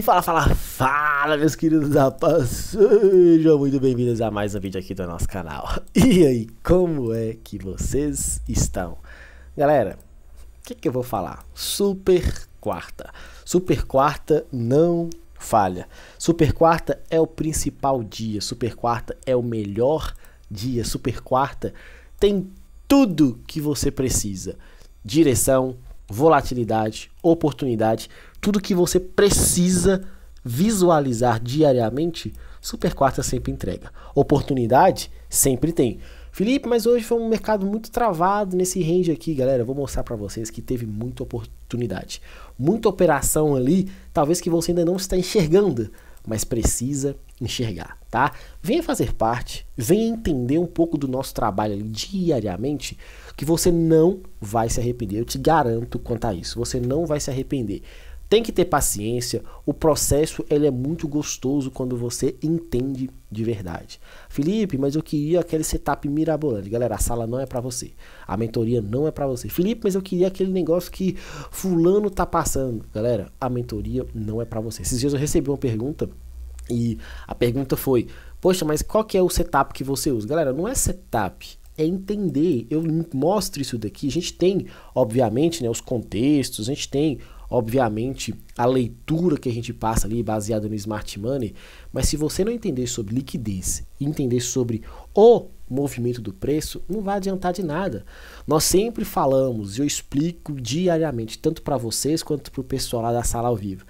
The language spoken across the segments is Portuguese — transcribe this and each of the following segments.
Fala, meus queridos rapazes, sejam muito bem-vindos a mais um vídeo aqui do nosso canal. E aí, como é que vocês estão? Galera, o que eu vou falar? Super quarta não falha. Super quarta é o principal dia, super quarta é o melhor dia, super quarta tem tudo que você precisa. Direção, volatilidade, oportunidade, tudo que você precisa visualizar diariamente, super quarta sempre entrega. Oportunidade sempre tem. Felipe, mas hoje foi um mercado muito travado nesse range aqui, galera. Eu vou mostrar para vocês que teve muita oportunidade, muita operação ali, talvez que você ainda não está enxergando, mas precisa enxergar, tá? Venha fazer parte, venha entender um pouco do nosso trabalho ali diariamente, que você não vai se arrepender. Eu te garanto quanto a isso, você não vai se arrepender. Tem que ter paciência, o processo ele é muito gostoso quando você entende de verdade. Felipe, mas eu queria aquele setup mirabolante. Galera, a sala não é para você, a mentoria não é para você. Felipe, mas eu queria aquele negócio que fulano tá passando. Galera, a mentoria não é para você. Esses dias eu recebi uma pergunta e a pergunta foi: poxa, mas qual que é o setup que você usa? Galera, não é setup, é entender. Eu mostro isso daqui, a gente tem, obviamente, né, os contextos, a gente tem, obviamente, a leitura que a gente passa ali baseada no Smart Money, mas se você não entender sobre liquidez, entender sobre o movimento do preço, não vai adiantar de nada. Nós sempre falamos, eu explico diariamente, tanto para vocês quanto para o pessoal lá da sala ao vivo.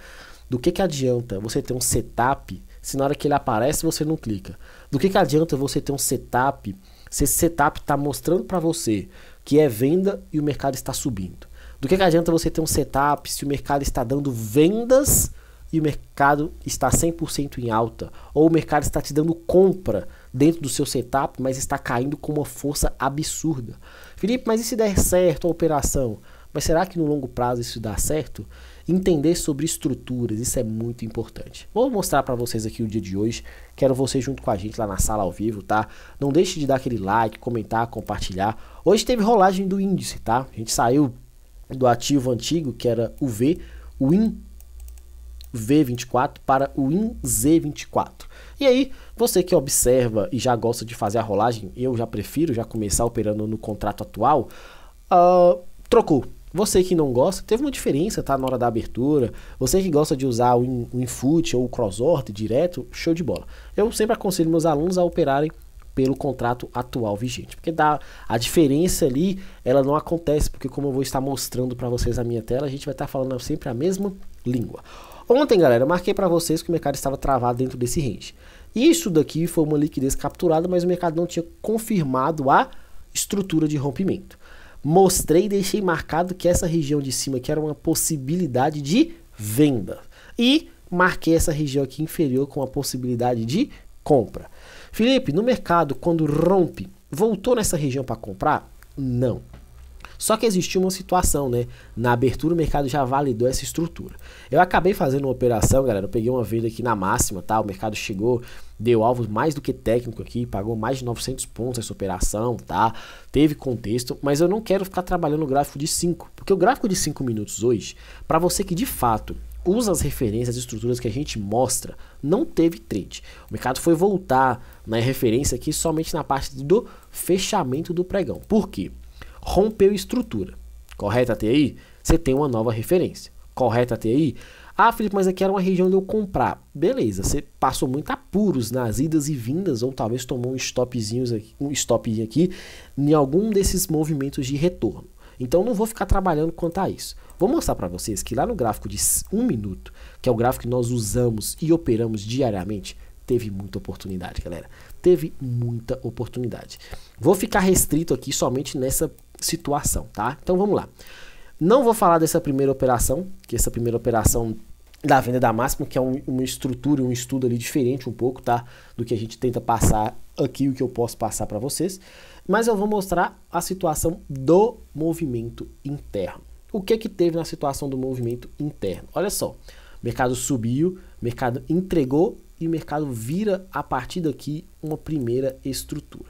Do que adianta você ter um setup se na hora que ele aparece você não clica? Do que adianta você ter um setup se esse setup está mostrando para você que é venda e o mercado está subindo? Do que adianta você ter um setup se o mercado está dando vendas e o mercado está 100% em alta? Ou o mercado está te dando compra dentro do seu setup, mas está caindo com uma força absurda? Felipe, mas e se der certo a operação? Mas será que no longo prazo isso dá certo? Entender sobre estruturas, isso é muito importante. Vou mostrar para vocês aqui o dia de hoje. Quero você junto com a gente lá na sala ao vivo, tá? Não deixe de dar aquele like, comentar, compartilhar. Hoje teve rolagem do índice, tá? A gente saiu do ativo antigo, que era o V, o INV24 para o INZ24. E aí, você que observa e já gosta de fazer a rolagem, eu já prefiro já começar operando no contrato atual, trocou. Você que não gosta, teve uma diferença, tá, na hora da abertura. Você que gosta de usar o Infut ou o Crossorte direto, show de bola. Eu sempre aconselho meus alunos a operarem pelo contrato atual vigente, porque a diferença ali, ela não acontece, porque como eu vou estar mostrando para vocês na minha tela, a gente vai estar falando sempre a mesma língua. Ontem, galera, eu marquei para vocês que o mercado estava travado dentro desse range. Isso daqui foi uma liquidez capturada, mas o mercado não tinha confirmado a estrutura de rompimento. Mostrei e deixei marcado que essa região de cima aqui era uma possibilidade de venda. E marquei essa região aqui inferior com a possibilidade de compra. Felipe, no mercado, quando rompe, voltou nessa região para comprar? Não. Só que existiu uma situação, né? Na abertura o mercado já validou essa estrutura. Eu acabei fazendo uma operação, galera, eu peguei uma venda aqui na máxima, tá? O mercado chegou, deu alvo mais do que técnico aqui, pagou mais de 900 pontos essa operação, tá? Teve contexto, mas eu não quero ficar trabalhando no gráfico de 5, porque o gráfico de 5 minutos hoje, para você que de fato usa as referências, as estruturas que a gente mostra, não teve trade. O mercado foi voltar na referência aqui somente na parte do fechamento do pregão. Por quê? Rompeu estrutura. Correto até aí? Você tem uma nova referência. Correto até aí? Ah, Felipe, mas aqui era uma região de eu comprar. Beleza, você passou muito apuros nas idas e vindas, ou talvez tomou um stopzinho aqui em algum desses movimentos de retorno. Então não vou ficar trabalhando quanto a isso. Vou mostrar para vocês que lá no gráfico de 1 minuto, que é o gráfico que nós usamos e operamos diariamente, teve muita oportunidade, galera. Teve muita oportunidade. Vou ficar restrito aqui somente nessa situação, tá? Então vamos lá. Não vou falar dessa primeira operação, que essa primeira operação da venda da máxima, que é uma estrutura, um estudo ali diferente um pouco, tá? Do que a gente tenta passar aqui, o que eu posso passar para vocês. Mas eu vou mostrar a situação do movimento interno. O que teve na situação do movimento interno? Olha só, o mercado subiu, o mercado entregou e o mercado vira a partir daqui uma primeira estrutura.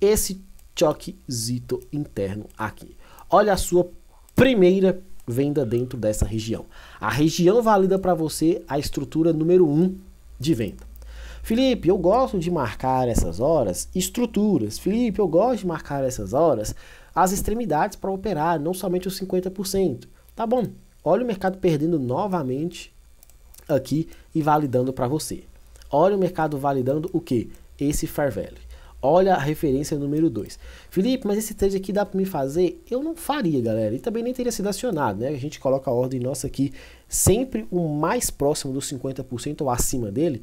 Esse choquezito interno aqui. Olha a sua primeira venda dentro dessa região. A região valida para você a estrutura número 1 de venda. Felipe, eu gosto de marcar essas horas estruturas. Felipe, eu gosto de marcar essas horas as extremidades para operar, não somente os 50%. Tá bom, olha o mercado perdendo novamente aqui e validando para você. Olha o mercado validando o que? Esse Fair Value. Olha a referência número 2. Felipe, mas esse trade aqui dá para me fazer? Eu não faria, galera. E também nem teria sido acionado, né? A gente coloca a ordem nossa aqui sempre o mais próximo dos 50% ou acima dele,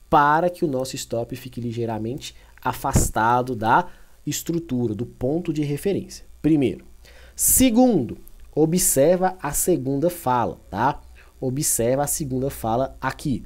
para que o nosso stop fique ligeiramente afastado da estrutura, do ponto de referência. Primeiro. Segundo, observa a segunda fala, tá? Observa a segunda fala aqui.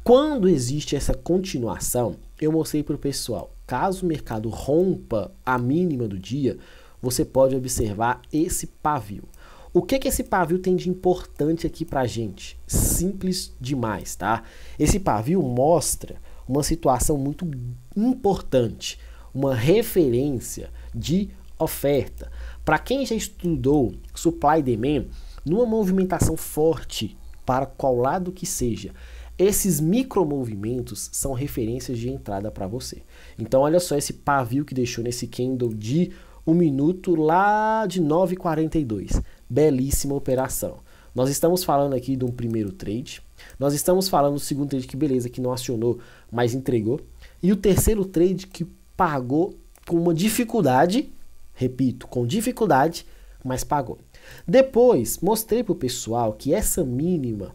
Quando existe essa continuação, eu mostrei para o pessoal, caso o mercado rompa a mínima do dia, você pode observar esse pavio. O que esse pavio tem de importante aqui para a gente? Simples demais, tá? Esse pavio mostra uma situação muito importante, uma referência de oferta. Para quem já estudou supply e demand, numa movimentação forte para qual lado que seja, esses micromovimentos são referências de entrada para você. Então olha só esse pavio que deixou nesse candle de 1 minuto lá de 9,42. Belíssima operação. Nós estamos falando aqui de um primeiro trade. Nós estamos falando do segundo trade que beleza, que não acionou, mas entregou. E o terceiro trade que pagou com uma dificuldade, repito, com dificuldade, mas pagou. Depois, mostrei para o pessoal que essa mínima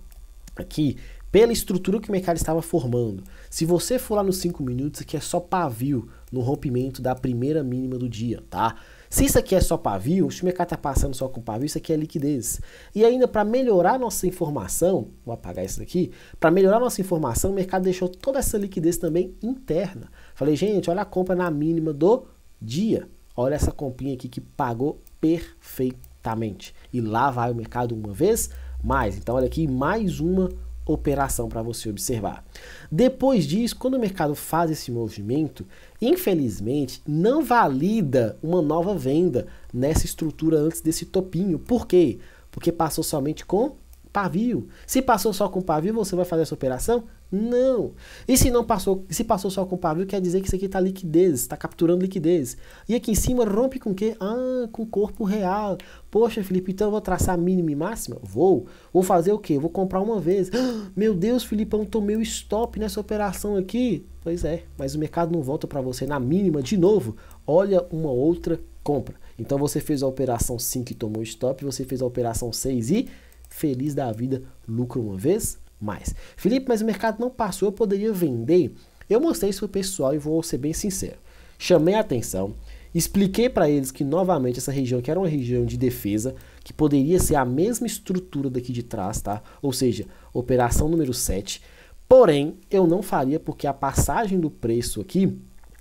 aqui, pela estrutura que o mercado estava formando, se você for lá nos 5 minutos, aqui é só pavio no rompimento da primeira mínima do dia, tá? Se isso aqui é só pavio, se o mercado está passando só com pavio, isso aqui é liquidez. E ainda para melhorar nossa informação, vou apagar isso aqui, para melhorar nossa informação, o mercado deixou toda essa liquidez também interna. Falei, gente, olha a compra na mínima do dia. Olha essa comprinha aqui que pagou perfeitamente. E lá vai o mercado uma vez mais. Então olha aqui, mais uma operação para você observar. Depois disso, quando o mercado faz esse movimento, infelizmente não valida uma nova venda nessa estrutura antes desse topinho. Por quê? Porque passou somente com pavio. Se passou só com pavio, você vai fazer essa operação? Não. E se não passou, se passou só com pavio, quer dizer que isso aqui está liquidez, está capturando liquidez. E aqui em cima rompe com o quê? Ah, com corpo real. Poxa, Felipe, então eu vou traçar mínima e máxima? Vou. Vou fazer o quê? Vou comprar uma vez. Ah, meu Deus, Filipão, tomei o stop nessa operação aqui. Pois é, mas o mercado não volta para você na mínima de novo. Olha uma outra compra. Então você fez a operação 5 e tomou stop, você fez a operação 6 e feliz da vida, lucro uma vez mais. Felipe, mas o mercado não passou, eu poderia vender? Eu mostrei isso para o pessoal e vou ser bem sincero. Chamei a atenção, expliquei para eles que novamente essa região que era uma região de defesa, que poderia ser a mesma estrutura daqui de trás, tá? Ou seja, operação número 7. Porém, eu não faria porque a passagem do preço aqui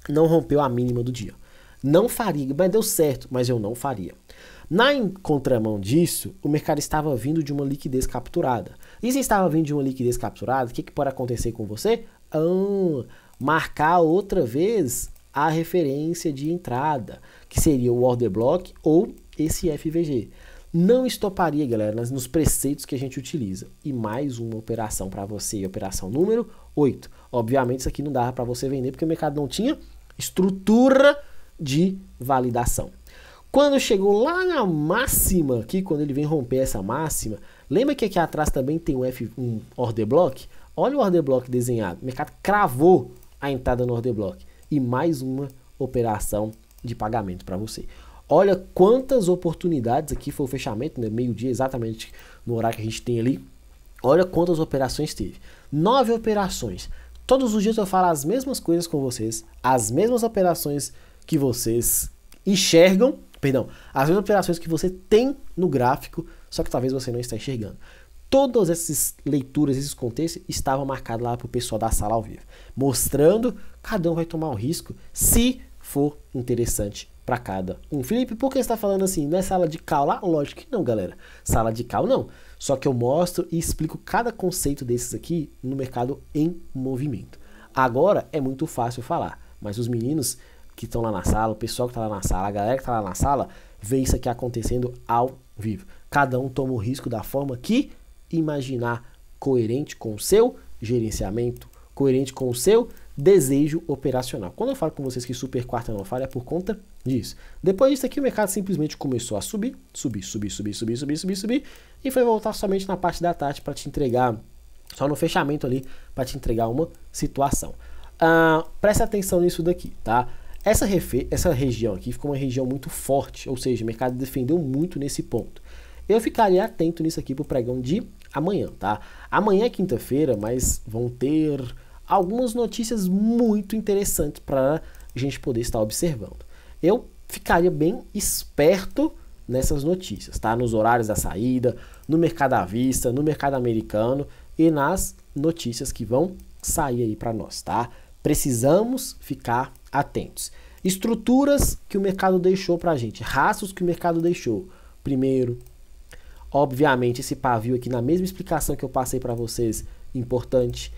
não rompeu a mínima do dia. Não faria, mas deu certo, mas eu não faria. Na contramão disso, o mercado estava vindo de uma liquidez capturada. E se estava vindo de uma liquidez capturada, o que pode acontecer com você? Marcar outra vez a referência de entrada, que seria o order block ou esse FVG. Não estoparia, galera, nos preceitos que a gente utiliza. E mais uma operação para você, operação número 8. Obviamente isso aqui não dava para você vender porque o mercado não tinha estrutura de validação. Quando chegou lá na máxima, aqui quando ele vem romper essa máxima, lembra que aqui atrás também tem um order block? Olha o order block desenhado, o mercado cravou a entrada no order block. E mais uma operação de pagamento para você. Olha quantas oportunidades, aqui foi o fechamento, né, meio-dia exatamente no horário que a gente tem ali. Olha quantas operações teve. 9 operações. Todos os dias eu falo as mesmas coisas com vocês, as mesmas operações que vocês enxergam, perdão, as mesmas operações que você tem no gráfico, só que talvez você não está enxergando. Todas essas leituras, esses contextos estavam marcados lá para o pessoal da sala ao vivo, mostrando cada um vai tomar um risco se for interessante para cada um. Felipe, por que você está falando assim? Não é sala de cal lá? Lógico que não, galera. Sala de cal não. Só que eu mostro e explico cada conceito desses aqui no mercado em movimento. Agora é muito fácil falar, mas os meninos que estão lá na sala, o pessoal que está lá na sala, a galera que está lá na sala, vê isso aqui acontecendo ao vivo. Cada um toma o risco da forma que imaginar, coerente com o seu gerenciamento, coerente com o seu desejo operacional. Quando eu falo com vocês que super quarta não falha, é por conta disso. Depois disso aqui, o mercado simplesmente começou a subir, e foi voltar somente na parte da tarde para te entregar, só no fechamento ali, para te entregar uma situação. Presta atenção nisso daqui, tá? Essa região aqui ficou uma região muito forte, ou seja, o mercado defendeu muito nesse ponto. Eu ficaria atento nisso aqui pro pregão de amanhã, tá? Amanhã é quinta-feira, mas vão ter algumas notícias muito interessantes para a gente poder estar observando. Eu ficaria bem esperto nessas notícias, tá? Nos horários da saída, no mercado à vista, no mercado americano e nas notícias que vão sair aí para nós, tá? Precisamos ficar atentos. Estruturas que o mercado deixou para a gente, rastros que o mercado deixou. Primeiro, obviamente, esse pavio aqui na mesma explicação que eu passei para vocês, importante.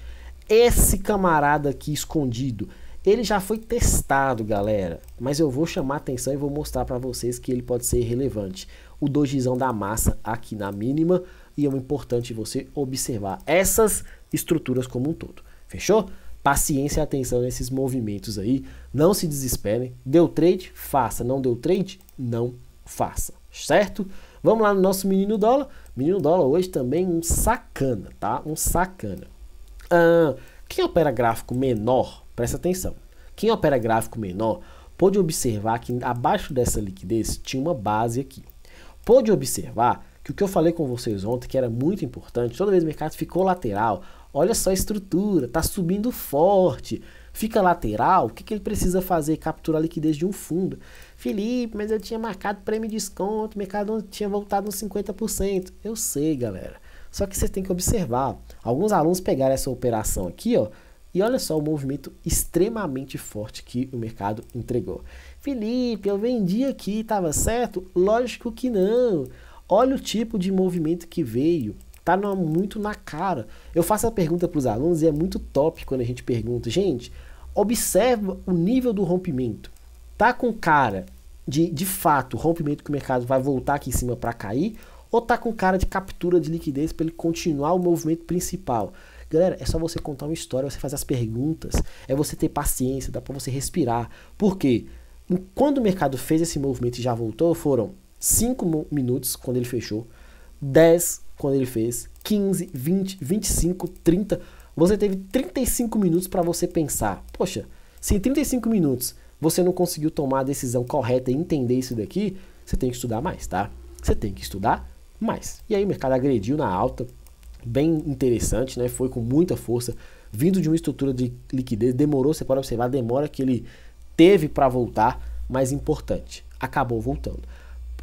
Esse camarada aqui escondido, ele já foi testado, galera, mas eu vou chamar a atenção e vou mostrar para vocês que ele pode ser relevante. O dojizão da massa aqui na mínima, e é importante você observar essas estruturas como um todo. Fechou? Paciência e atenção nesses movimentos aí, não se desesperem. Deu trade? Faça. Não deu trade? Não faça, certo? Vamos lá no nosso menino dólar. Menino dólar hoje também um sacana, tá? Um sacana. Quem opera gráfico menor, presta atenção. Quem opera gráfico menor pode observar que abaixo dessa liquidez tinha uma base aqui. Pode observar que o que eu falei com vocês ontem, que era muito importante, toda vez que o mercado ficou lateral, olha só a estrutura, tá subindo forte, fica lateral, o que ele precisa fazer? Capturar a liquidez de um fundo. Felipe, mas eu tinha marcado prêmio de desconto, o mercado não tinha voltado uns 50%. Eu sei, galera. Só que você tem que observar. Alguns alunos pegaram essa operação aqui, ó, e olha só o movimento extremamente forte que o mercado entregou. Felipe, eu vendi aqui, estava certo? Lógico que não. Olha o tipo de movimento que veio. Tá muito na cara. Eu faço a pergunta para os alunos e é muito top quando a gente pergunta. Gente, observa o nível do rompimento. Tá com cara de fato, rompimento que o mercado vai voltar aqui em cima para cair? Ou tá com cara de captura de liquidez para ele continuar o movimento principal? Galera, é só você contar uma história, você fazer as perguntas, é você ter paciência, dá para você respirar. Por quê? Quando o mercado fez esse movimento e já voltou, foram 5 minutos quando ele fechou, 10 quando ele fez, 15, 20, 25, 30. Você teve 35 minutos para você pensar. Poxa, se em 35 minutos você não conseguiu tomar a decisão correta e entender isso daqui, você tem que estudar mais, tá? Você tem que estudar mais. E aí o mercado agrediu na alta, bem interessante, né? Foi com muita força, vindo de uma estrutura de liquidez, demorou, você pode observar a demora que ele teve para voltar, mas importante, acabou voltando.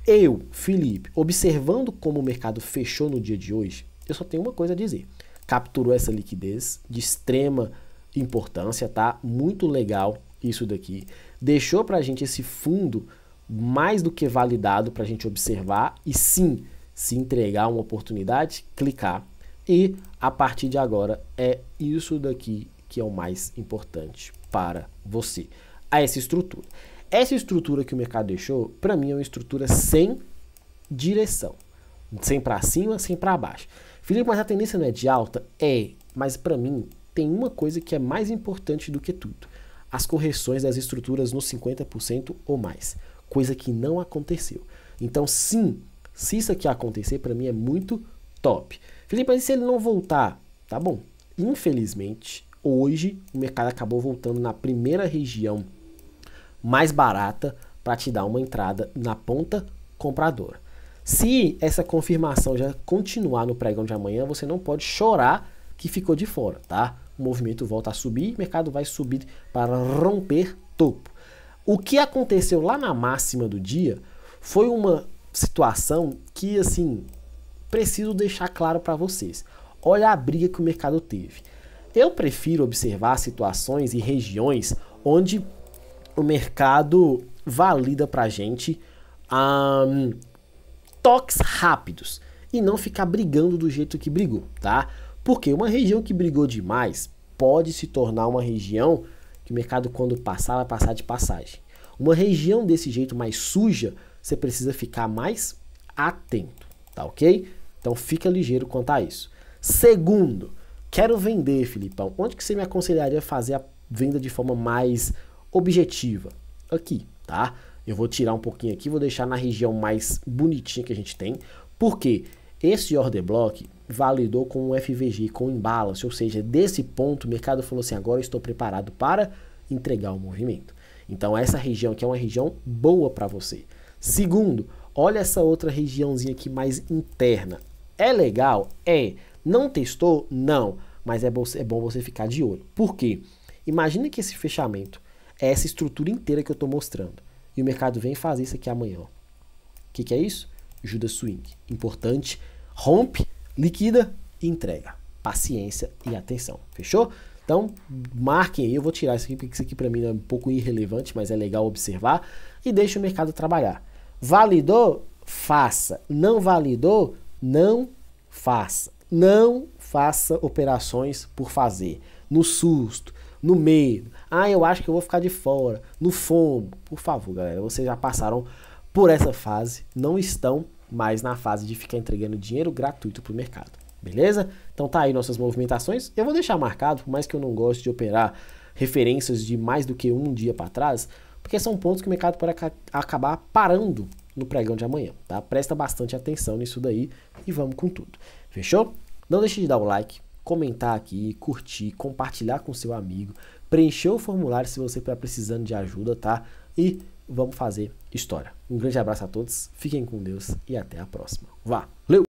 Eu, Felipe, observando como o mercado fechou no dia de hoje, eu só tenho uma coisa a dizer. Capturou essa liquidez de extrema importância, tá? Muito legal isso daqui. Deixou pra gente esse fundo mais do que validado pra gente observar e sim, se entregar uma oportunidade, clicar. E a partir de agora é isso daqui que é o mais importante para você. Essa estrutura. Essa estrutura que o mercado deixou, para mim é uma estrutura sem direção. Sem para cima, sem para baixo. Felipe, mas a tendência não é de alta? É, mas para mim tem uma coisa que é mais importante do que tudo. As correções das estruturas nos 50% ou mais. Coisa que não aconteceu. Então sim, se isso aqui acontecer, para mim é muito top. Felipe, mas e se ele não voltar? Tá bom. Infelizmente, hoje o mercado acabou voltando na primeira região mais barata para te dar uma entrada na ponta compradora. Se essa confirmação já continuar no pregão de amanhã, você não pode chorar que ficou de fora, tá? O movimento volta a subir, o mercado vai subir para romper topo. O que aconteceu lá na máxima do dia foi uma situação que, assim, preciso deixar claro para vocês. Olha a briga que o mercado teve. Eu prefiro observar situações e regiões onde o mercado valida pra gente toques rápidos e não ficar brigando do jeito que brigou, tá? Porque uma região que brigou demais pode se tornar uma região que o mercado, quando passar, vai passar de passagem. Uma região desse jeito mais suja, você precisa ficar mais atento, tá ok? Então fica ligeiro quanto a isso. Segundo, quero vender, Filipão. Onde que você me aconselharia a fazer a venda de forma mais objetiva? Aqui, tá? Eu vou tirar um pouquinho aqui, vou deixar na região mais bonitinha que a gente tem, porque esse order block validou com o FVG, com o imbalance, ou seja, desse ponto o mercado falou assim, agora eu estou preparado para entregar o movimento. Então essa região aqui é uma região boa para você. Segundo, olha essa outra regiãozinha aqui mais interna. É legal? É. Não testou? Não. Mas é bom você ficar de olho. Por quê? Imagina que esse fechamento é essa estrutura inteira que eu estou mostrando. E o mercado vem fazer isso aqui amanhã. O que é isso? Judas Swing. Importante. Rompe, liquida e entrega. Paciência e atenção. Fechou? Então, marquem aí. Eu vou tirar isso aqui, porque isso aqui para mim é um pouco irrelevante, mas é legal observar. E deixa o mercado trabalhar. Validou? Faça. Não validou? Não faça. Não faça operações por fazer. No susto, no medo. Ah, eu acho que eu vou ficar de fora. No FOMO. Por favor, galera, vocês já passaram por essa fase. Não estão mais na fase de ficar entregando dinheiro gratuito para o mercado. Beleza? Então tá aí nossas movimentações. Eu vou deixar marcado, por mais que eu não goste de operar referências de mais do que um dia para trás, porque são pontos que o mercado pode acabar parando no pregão de amanhã, tá? Presta bastante atenção nisso daí e vamos com tudo. Fechou? Não deixe de dar o like, comentar aqui, curtir, compartilhar com seu amigo, preencher o formulário se você está precisando de ajuda, tá? E vamos fazer história. Um grande abraço a todos, fiquem com Deus e até a próxima. Valeu!